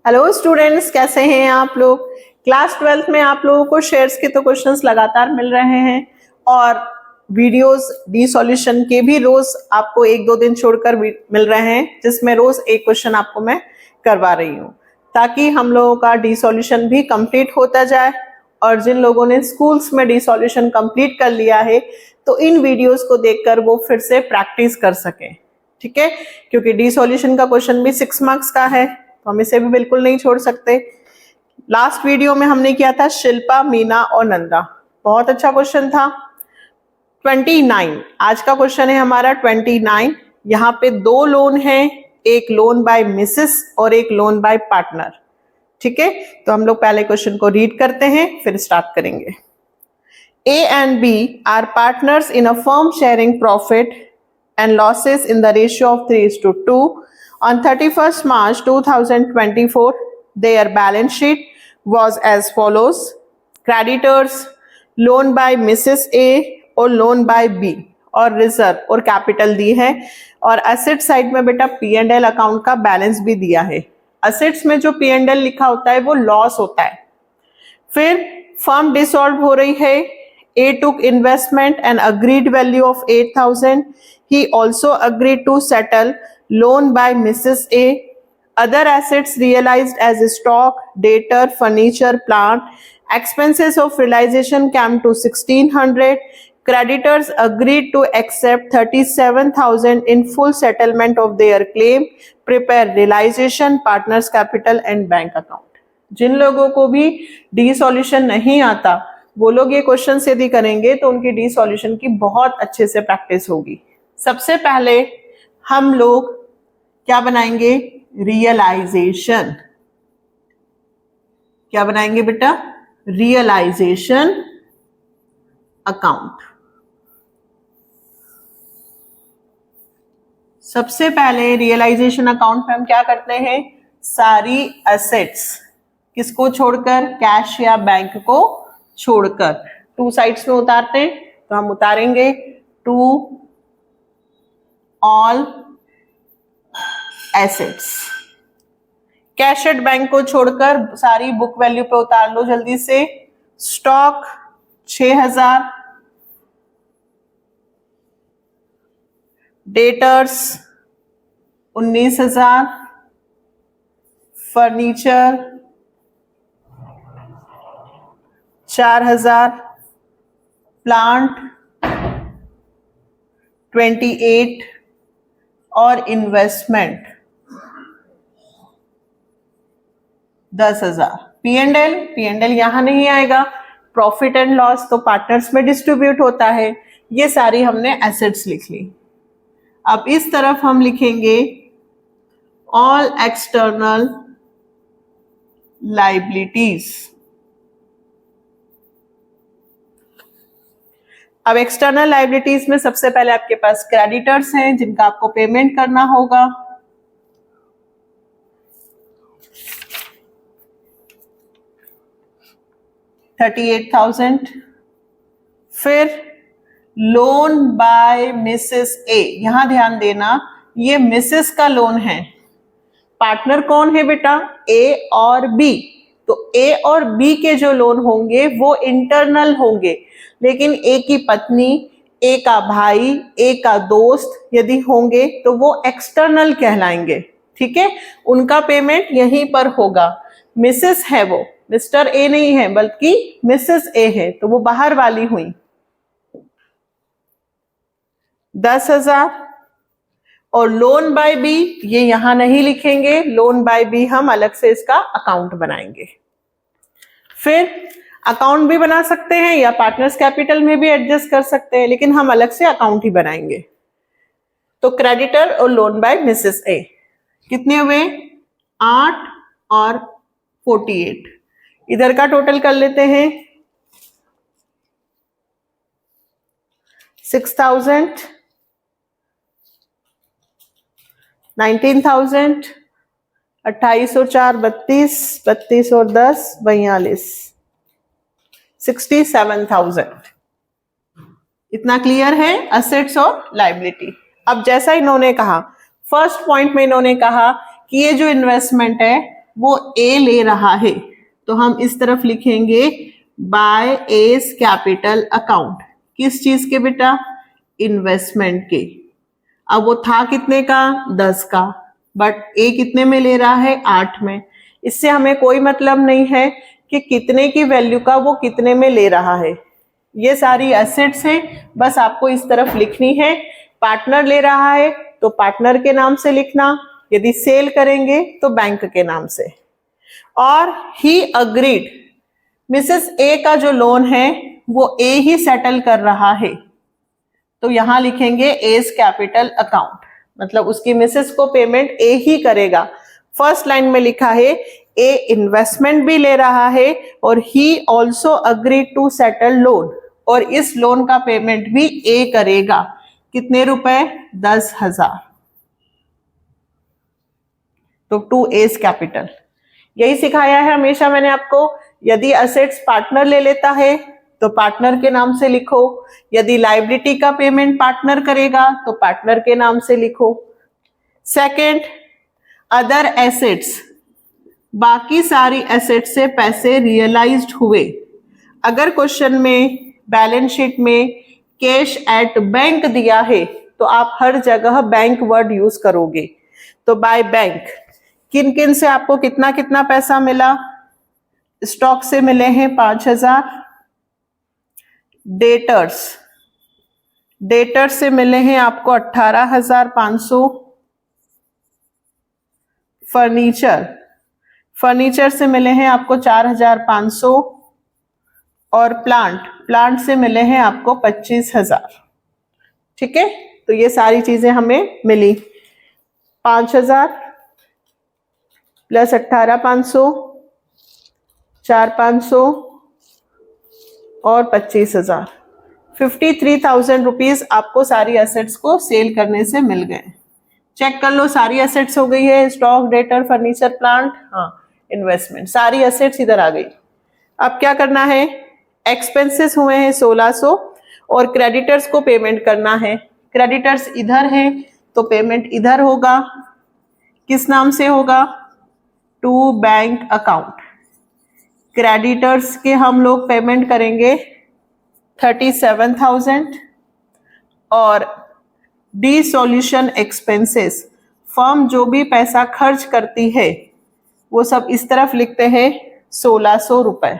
Hello students, कैसे हैं आप लोग। क्लास 12th में आप लोगों को शेयर्स के तो क्वेश्चंस लगातार मिल रहे हैं और वीडियोस डी सॉल्यूशन के भी रोज आपको 1-2 दिन छोड़कर मिल रहे हैं, जिसमें रोज एक क्वेश्चन आपको मैं करवा रही हूँ ताकि हम लोगों का डी सॉल्यूशन भी कंप्लीट होता जाए। और जिन लोगों ने स्कूल्स में डी सॉल्यूशन कंप्लीट कर लिया है तो इन वीडियोस को देखकर वो फिर से प्रैक्टिस कर सकें, ठीक है। क्योंकि डी सॉल्यूशन का क्वेश्चन भी 6 मार्क्स का है तो हम इसे भी बिल्कुल नहीं छोड़ सकते। लास्ट वीडियो में हमने किया था शिल्पा, मीना और नंदा, बहुत अच्छा क्वेश्चन था। 29 आज का क्वेश्चन है हमारा 29। यहाँ पे 2 लोन हैं, एक लोन बाय मिसेस और एक लोन बाय पार्टनर, ठीक है। तो हम लोग पहले क्वेश्चन को रीड करते हैं फिर स्टार्ट करेंगे। A and B are partners in a firm sharing profit and losses in the ratio of 3:2. On 31st March 2024, their balance sheet was as follows. Creditors, loan by Mrs. A और loan by B और reserve और capital दी है और asset side में बेटा P&L account का balance भी दिया है। असेट्स में जो P&L लिखा होता है वो लॉस होता है। फिर फर्म डिसॉल्व हो रही है। A took investment and agreed value of 8,000. He also agreed to settle loan by Mrs. A. Other assets realized as stock, debtor, furniture, plant. Expenses of realization came to 1,600. Creditors agreed to accept 37,000 in full settlement of their claim. Prepare realization, partners capital and bank account. जिन लोगों को भी D solution नहीं आता वो लोग ये question यदि करेंगे तो उनकी डी सॉल्यूशन की बहुत अच्छे से प्रैक्टिस होगी। सबसे पहले हम लोग क्या बनाएंगे, रियलाइजेशन। क्या बनाएंगे बेटा, रियलाइजेशन अकाउंट। सबसे पहले रियलाइजेशन अकाउंट में हम क्या करते हैं, सारी एसेट्स किसको छोड़कर, कैश या बैंक को छोड़कर 2 साइड्स में उतारते हैं। तो हम उतारेंगे to all assets. Cash at bank को छोड़कर सारी बुक वैल्यू पे उतार लो जल्दी से। स्टॉक 6,000, डेटर्स 19,000, फर्नीचर 4,000, प्लांट 28 और इन्वेस्टमेंट 10,000। P&L यहां नहीं आएगा, प्रॉफिट एंड लॉस तो पार्टनर्स में डिस्ट्रीब्यूट होता है। ये सारी हमने एसेट्स लिख ली। अब इस तरफ हम लिखेंगे ऑल एक्सटर्नल लाइबिलिटीज। अब एक्सटर्नल लाइबिलिटीज में सबसे पहले आपके पास क्रेडिटर्स हैं जिनका आपको पेमेंट करना होगा। $38,000। फिर लोन बाय मिसेस ए, यहां ध्यान देना ये मिसेस का लोन है। पार्टनर कौन है बेटा, ए और बी। तो ए और बी के जो लोन होंगे वो इंटरनल होंगे, लेकिन ए की पत्नी, ए का भाई, ए का दोस्त यदि होंगे तो वो एक्सटर्नल कहलाएंगे, ठीक है। उनका पेमेंट यहीं पर होगा। मिसेस है वो, मिस्टर ए नहीं है बल्कि मिसेस ए है, तो वो बाहर वाली हुई। 10,000 और लोन बाय बी ये यहां नहीं लिखेंगे, लोन बाय बी हम अलग से इसका अकाउंट बनाएंगे। फिर अकाउंट भी बना सकते हैं या पार्टनर्स कैपिटल में भी एडजस्ट कर सकते हैं, लेकिन हम अलग से अकाउंट ही बनाएंगे। तो क्रेडिटर और लोन बाय मिसेस ए कितने हुए, 8 और 48। इधर का टोटल कर लेते हैं 6,000, 19,000, 28 और 4 32, 32 और 10 42, 67,000। इतना क्लियर है असेट्स और लायबिलिटी। अब जैसा इन्होंने कहा फर्स्ट पॉइंट में, इन्होंने कहा कि ये जो इन्वेस्टमेंट है वो ए ले रहा है, तो हम इस तरफ लिखेंगे बाय एस कैपिटल अकाउंट। किस चीज के बेटा? इन्वेस्टमेंट के। अब वो था कितने का? 10 का, बट ए कितने में ले रहा है? 8 में। इससे हमें कोई मतलब नहीं है कि कितने की वैल्यू का वो कितने में ले रहा है। ये सारी एसेट्स हैं, बस आपको इस तरफ लिखनी है। पार्टनर ले रहा है तो पार्टनर के नाम से लिखना, यदि सेल करेंगे तो बैंक के नाम से। और ही अग्रीड, मिसेस ए का जो लोन है वो ए ही सेटल कर रहा है, तो यहां लिखेंगे एज कैपिटल अकाउंट, मतलब उसकी मिसेस को पेमेंट ए ही करेगा। फर्स्ट लाइन में लिखा है ए इन्वेस्टमेंट भी ले रहा है और he also agreed to settle loan, और इस लोन का पेमेंट भी ए करेगा। कितने रुपए? 10,000। तो टू एज कैपिटल। यही सिखाया है हमेशा मैंने आपको। यदि असेट्स पार्टनर ले लेता है तो पार्टनर के नाम से लिखो, यदि लायबिलिटी का पेमेंट पार्टनर करेगा तो पार्टनर के नाम से लिखो। सेकंड, अदर एसेट्स, बाकी सारी एसेट्स से पैसे रियलाइज्ड हुए। अगर क्वेश्चन में बैलेंस शीट में कैश एट बैंक दिया है तो आप हर जगह बैंक वर्ड यूज करोगे। तो बाय बैंक किन किन से आपको कितना कितना पैसा मिला? स्टॉक से मिले हैं 5,000, डेटर्स से मिले हैं आपको 18,500, फर्नीचर से मिले हैं आपको 4,500 और प्लांट से मिले हैं आपको 25,000। ठीक है, तो ये सारी चीजें हमें मिली। 5,000 प्लस 18,500, 4,500 और 25,000, 53,000 रुपीज आपको सारी एसेट्स को सेल करने से मिल गए। चेक कर लो, सारी एसेट्स हो गई है, स्टॉक, डेटर, फर्नीचर, प्लांट, हाँ इन्वेस्टमेंट, सारी एसेट्स इधर आ गई। अब क्या करना है? एक्सपेंसेस हुए हैं 1,600 और क्रेडिटर्स को पेमेंट करना है। क्रेडिटर्स इधर है तो पेमेंट इधर होगा। किस नाम से होगा? To bank account. क्रेडिटर्स के हम लोग पेमेंट करेंगे 37,000 और डिसोल्यूशन एक्सपेंसेस, फर्म जो भी पैसा खर्च करती है वो सब इस तरफ लिखते हैं 1,600 रुपए।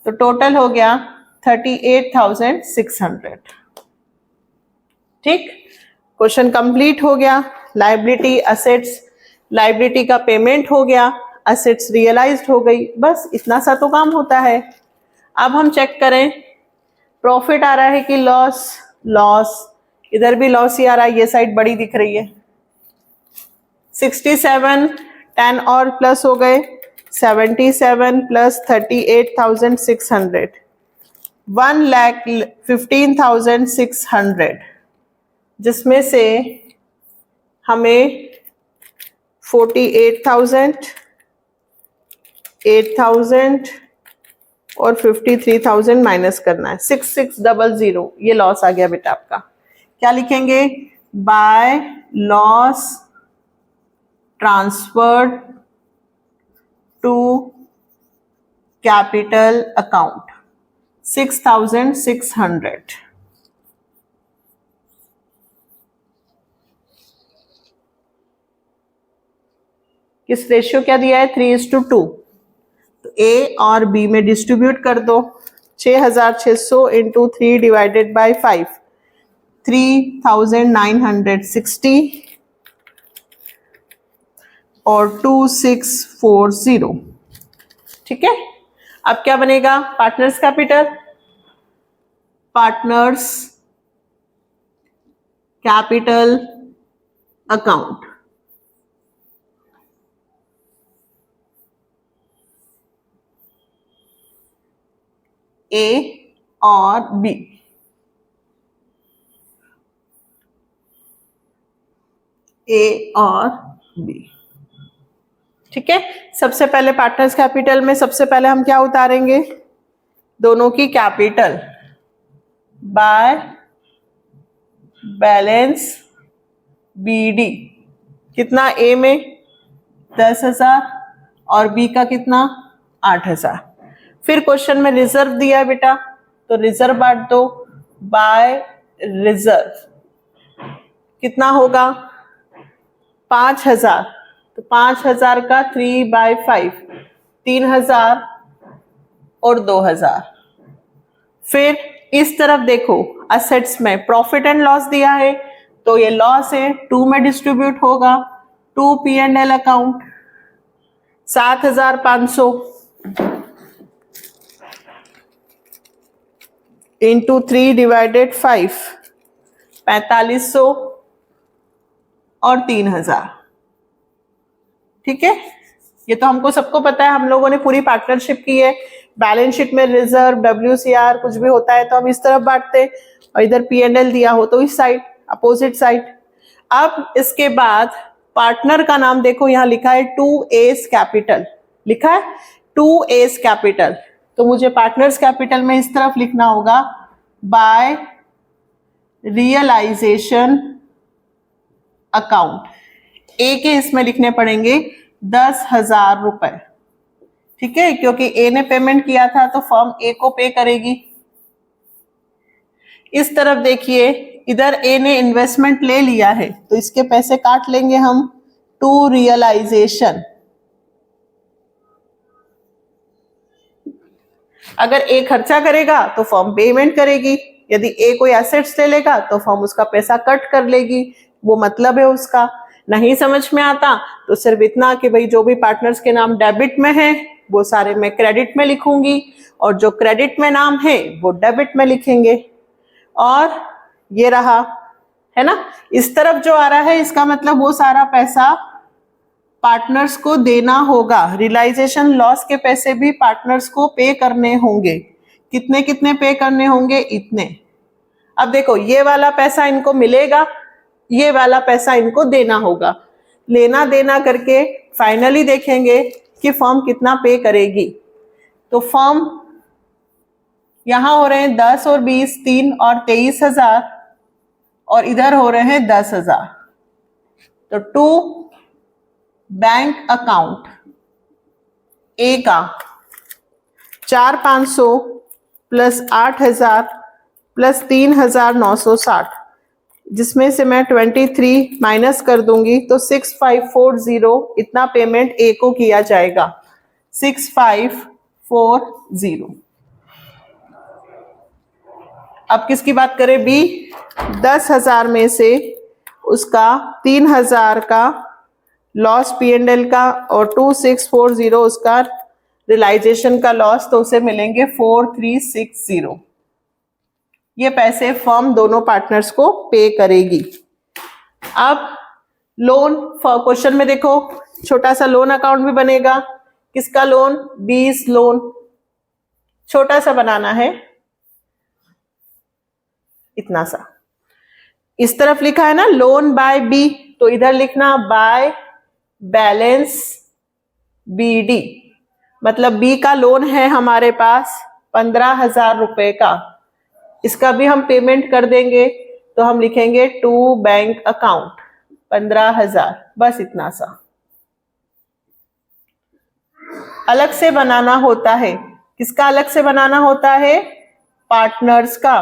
तो टोटल हो गया 38,600। ठीक, क्वेश्चन कंप्लीट हो गया। लायबिलिटी, असेट्स, लायबिलिटी का पेमेंट हो गया, असेट्स रियलाइज्ड हो गई, बस इतना सा तो काम होता है। अब हम चेक करें प्रॉफिट आ रहा है कि लॉस, इधर भी लॉस ही आ रहा है, ये साइड बड़ी दिख रही है। 67, 10 और प्लस हो गए 77 प्लस 38,600, 1,15,600, जिसमें से हमें 48,000, 8,000 और 53,000 माइनस करना है। 6,600 ये लॉस आ गया बेटा आपका। क्या लिखेंगे? By loss transferred to capital account 6,600। किस रेशियो क्या दिया है? 3:2। तो ए और बी में डिस्ट्रीब्यूट कर दो। 6,600 इंटू 3 डिवाइडेड बाई 5, 3,960 और 2,640। ठीक है, अब क्या बनेगा? Partners capital, partners capital account, A और बी। ए और बी। ठीक है, सबसे पहले पार्टनर्स कैपिटल में सबसे पहले हम क्या उतारेंगे? दोनों की कैपिटल बाय बैलेंस बीडी। कितना? ए में 10,000 और बी का कितना 8,000। फिर क्वेश्चन में रिजर्व दिया है बेटा, तो रिजर्व बांट दो बाय रिजर्व, कितना होगा 5,000, तो 5,000 का 3/5, 3,000 और 2,000। फिर इस तरफ देखो असेट्स में प्रॉफिट एंड लॉस दिया है, तो ये लॉस है 2 में डिस्ट्रीब्यूट होगा, 2 P&L अकाउंट 7,500 इंटू 3/5, 4,500 और 3,000। ठीक है, ये तो हमको सबको पता है, हम लोगों ने पूरी पार्टनरशिप की है। बैलेंस शीट में रिजर्व WCR कुछ भी होता है तो हम इस तरफ बांटते हैं, और इधर P&L दिया हो तो इस साइड, अपोजिट साइड। अब इसके बाद पार्टनर का नाम देखो, यहां लिखा है 2A's कैपिटल, लिखा है 2A's कैपिटल, तो मुझे पार्टनर्स कैपिटल में इस तरफ लिखना होगा बाय रियलाइजेशन अकाउंट। ए के इसमें लिखने पड़ेंगे 10,000 रुपए। ठीक है, क्योंकि ए ने पेमेंट किया था तो फर्म ए को पे करेगी। इस तरफ देखिए, इधर ए ने इन्वेस्टमेंट ले लिया है तो इसके पैसे काट लेंगे हम टू रियलाइजेशन। अगर ए खर्चा करेगा तो फर्म पेमेंट करेगी, यदि ए कोई एसेट्स ले लेगा तो फर्म उसका पैसा कट कर लेगी, वो मतलब है उसका। नहीं समझ में आता तो सिर्फ इतना कि भाई जो भी पार्टनर्स के नाम डेबिट में है वो सारे मैं क्रेडिट में लिखूंगी, और जो क्रेडिट में नाम है वो डेबिट में लिखेंगे। और ये रहा, है ना, इस तरफ जो आ रहा है इसका मतलब वो सारा पैसा पार्टनर्स को देना होगा। रियलाइजेशन लॉस के पैसे भी पार्टनर्स को पे करने होंगे। कितने कितने पे करने होंगे? इतने। अब देखो, ये वाला पैसा इनको मिलेगा, ये वाला पैसा इनको देना होगा। लेना देना करके फाइनली देखेंगे कि फर्म कितना पे करेगी। तो फर्म यहां हो रहे हैं 10 और 20, 3 और 23,000, और इधर हो रहे हैं 10,000। तो टू बैंक अकाउंट ए का 4,500 प्लस 8,000 प्लस 3,960, जिसमें से मैं 23 माइनस कर दूंगी तो 6,540 इतना पेमेंट ए को किया जाएगा। 6,540। अब किसकी बात करें? बी। 10,000 में से उसका 3,000 का लॉस P&L का और 2,640 उसका रियलाइजेशन का लॉस, तो उसे मिलेंगे 4,360। ये पैसे फर्म दोनों पार्टनर्स को पे करेगी। अब लोन, क्वेश्चन में देखो छोटा सा लोन अकाउंट भी बनेगा। किसका लोन? बीस लोन। छोटा सा बनाना है, इतना सा। इस तरफ लिखा है ना लोन बाय बी, तो इधर लिखना बाय बैलेंस BD, मतलब बी का लोन है हमारे पास 15,000 रुपए का, इसका भी हम पेमेंट कर देंगे, तो हम लिखेंगे टू बैंक अकाउंट 15,000, बस इतना सा। अलग से बनाना होता है। किसका अलग से बनाना होता है? पार्टनर्स का।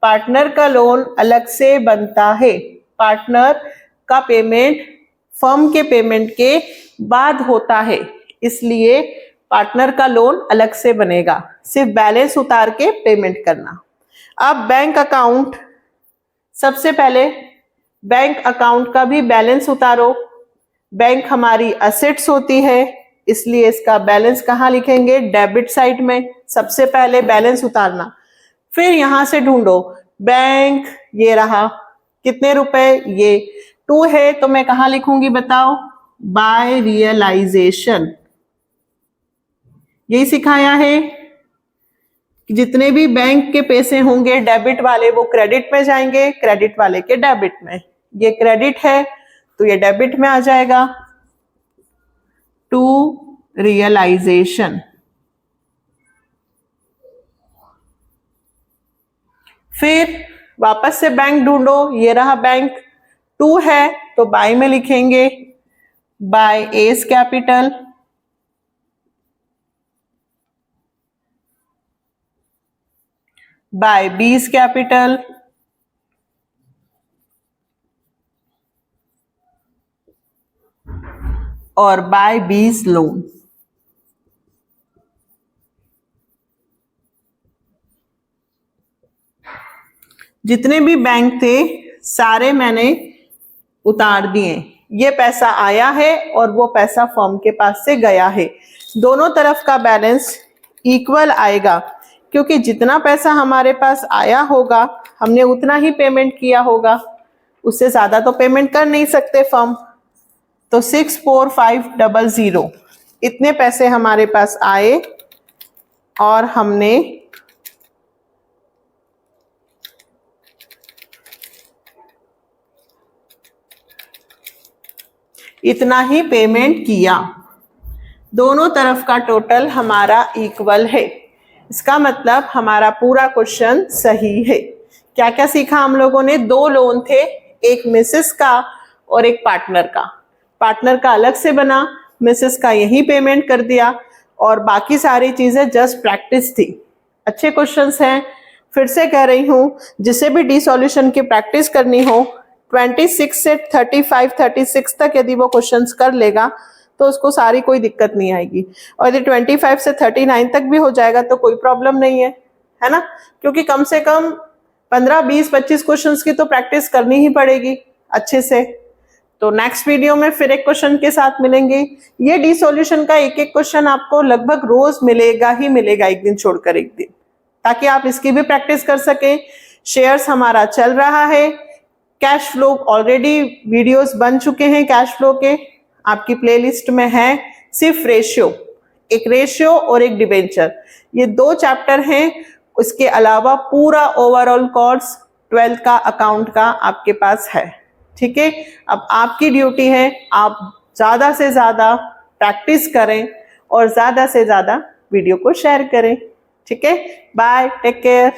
पार्टनर का लोन अलग से बनता है। पार्टनर का पेमेंट फर्म के पेमेंट के बाद होता है, इसलिए पार्टनर का लोन अलग से बनेगा। सिर्फ बैलेंस उतार के पेमेंट करना। अब बैंक अकाउंट, सबसे पहले बैंक अकाउंट का भी बैलेंस उतारो। बैंक हमारी असेट्स होती है, इसलिए इसका बैलेंस कहाँ लिखेंगे? डेबिट साइड में। सबसे पहले बैलेंस उतारना, फिर यहां से ढूंढो बैंक, ये रहा कितने रुपए, ये 2 है, तो मैं कहाँ लिखूंगी बताओ? By realisation. यही सिखाया है कि जितने भी बैंक के पैसे होंगे डेबिट वाले, वो क्रेडिट में जाएंगे, क्रेडिट वाले के डेबिट में। ये क्रेडिट है तो ये डेबिट में आ जाएगा। To realisation. फिर वापस से बैंक ढूंढो, ये रहा बैंक। 2 है तो बाय में लिखेंगे by S capital, by B's capital और बाय बीज लोन। जितने भी बैंक थे सारे मैंने उतार दिए। ये पैसा आया है और वो पैसा फर्म के पास से गया है। दोनों तरफ का बैलेंस इक्वल आएगा, क्योंकि जितना पैसा हमारे पास आया होगा हमने उतना ही पेमेंट किया होगा, उससे ज्यादा तो पेमेंट कर नहीं सकते फर्म। तो 64500 इतने पैसे हमारे पास आए और हमने इतना ही पेमेंट किया। दोनों तरफ का टोटल हमारा इक्वल है। इसका मतलब हमारा पूरा क्वेश्चन सही है। क्या क्या सीखा हम लोगों ने? 2 लोन थे, एक मिसेस का और एक पार्टनर का। पार्टनर का अलग से बना, मिसेस का यही पेमेंट कर दिया और बाकी सारी चीजें जस्ट प्रैक्टिस थी। अच्छे क्वेश्चंस हैं। फिर से कह रही हूँ, जिसे भी डी सॉल्यूशन की प्रैक्टिस करनी हो 26 से 35-36 तक यदि वो क्वेश्चंस कर लेगा तो उसको सारी कोई दिक्कत नहीं आएगी। और यदि 25 से 39 तक भी हो जाएगा तो कोई प्रॉब्लम नहीं है ना? क्योंकि कम से कम 15, 20, 25 क्वेश्चंस की तो प्रैक्टिस करनी ही पड़ेगी अच्छे से। तो नेक्स्ट वीडियो में फिर एक क्वेश्चन के साथ मिलेंगे। ये डी सॉल्यूशन का एक एक क्वेश्चन आपको लगभग रोज मिलेगा ही मिलेगा, एक दिन छोड़कर एक दिन, ताकि आप इसकी भी प्रैक्टिस कर सके। शेयर्स हमारा चल रहा है, कैश फ्लो ऑलरेडी वीडियोस बन चुके हैं कैश फ्लो के, आपकी प्लेलिस्ट में है। सिर्फ रेशियो, एक रेशियो और एक डिबेंचर, ये 2 चैप्टर हैं। उसके अलावा पूरा ओवरऑल कोर्स 12th का अकाउंट का आपके पास है। ठीक है, अब आपकी ड्यूटी है आप ज्यादा से ज्यादा प्रैक्टिस करें और ज्यादा से ज्यादा वीडियो को शेयर करें। ठीक है, बाय, टेक केयर।